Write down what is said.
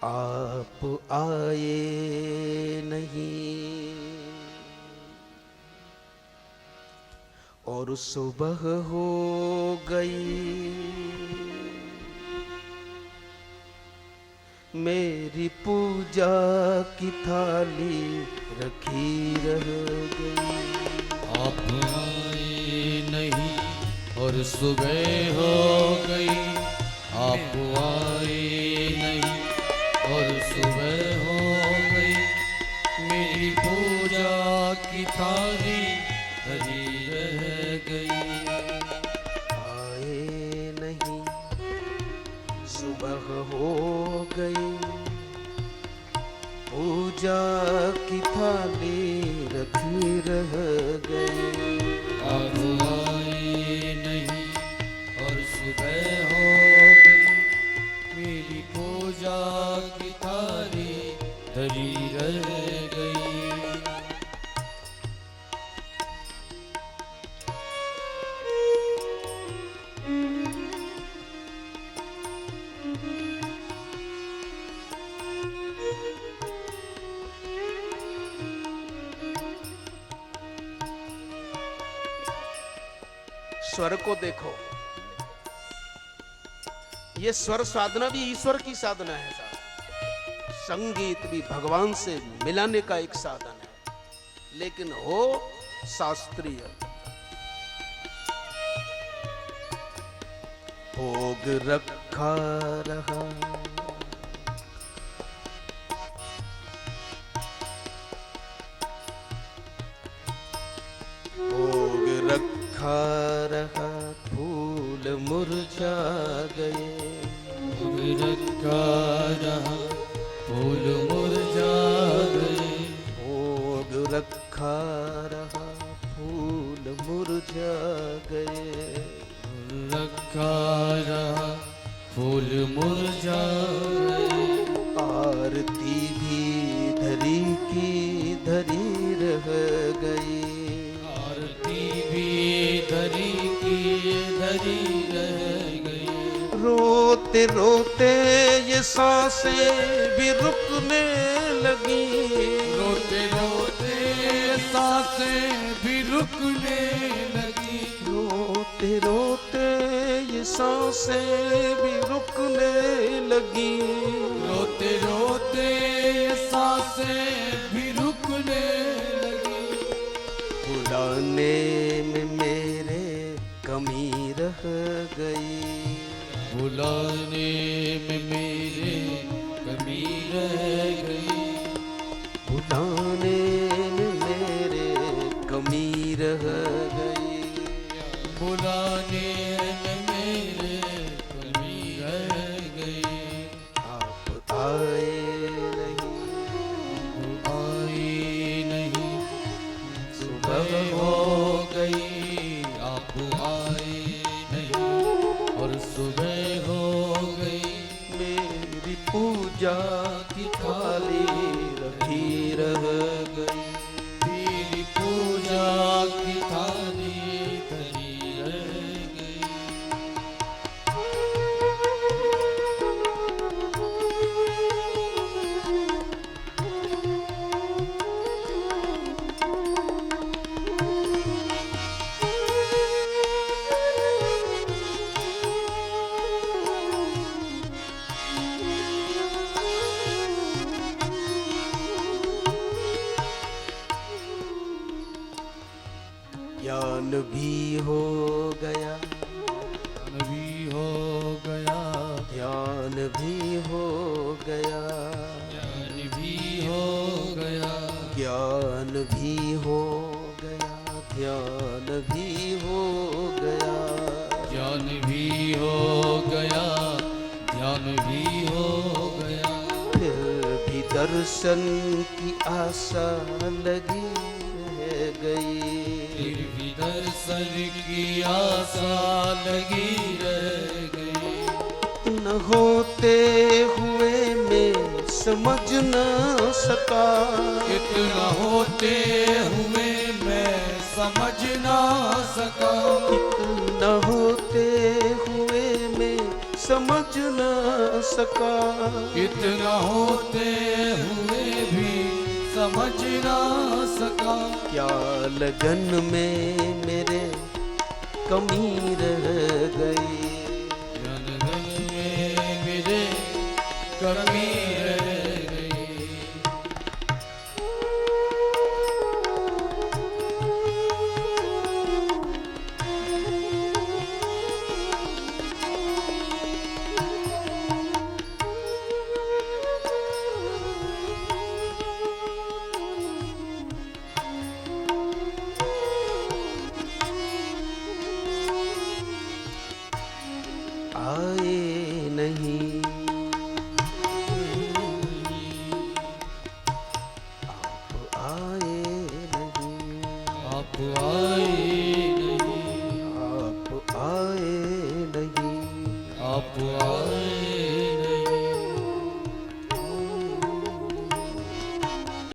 आप आए नहीं और सुबह हो गई, मेरी पूजा की थाली रखी रह गई। आप आए नहीं और सुबह हो गई, आप आए नहीं और सुबह हो गई, मेरी पूजा की थाली धरी रह गई। आए नहीं, सुबह हो गई, पूजा की थाली रखी रह गई। आप आए नहीं और सुबह हो गई, मेरी पूजा की थाली धरी रह गई। स्वर को देखो, ये स्वर साधना भी ईश्वर की साधना है साहब। संगीत भी भगवान से मिलाने का एक साधन है, लेकिन हो शास्त्रीय। भोग रखा रहा, भोग रखा रहा, फूल मुरझा गए। भोग रखा रहा, फूल मुरझा गए। भोग रखा रहा, फूल मुरझा गए। भोग रखा रहा, फूल मुरझा गए। आरती भी धरी की धरी रह गई। आरती भी धरी की धरी रह गई। रोते रोते ये सांसें भी रुकने लगी। रोते रोते सांसें भी रुकने लगी। रोते रोते ये सांसें भी रुकने लगी। रोते रोते सांसें भी रुकने लगी। बुलाने में मेरे कमी रह गई। बुलाने में मेरे कमी रह गई। बुलाने में मेरे कमी रह गई। बुलाने में मेरे कमी रह गई। आप आए नहीं, आए नहीं, सुबह हो गई, आप आए नहीं और सुबह हो गई, मेरी पूजा की थाली रखी रह गई। तेरी पूजा की थाली धरी रह गई। ज्ञान भी हो गया, ज्ञान भी हो गया, ध्यान भी हो गया। ज्ञान भी हो गया, ज्ञान भी हो गया, ध्यान भी हो गया। ज्ञान भी हो गया, ध्यान भी हो गया। फिर भी दर्शन की आशा लगी रह गई। फिर भी दर्शन की आशा लगी रह गई। न होते हुए मैं समझ न सका। इतना होते हुए मैं समझ ना सका। न होते हुए मैं समझ न सका। इतना होते हुए भी समझ ना सका। क्या लगन में मेरे कमी रह गई। जनगण में मेरे कमी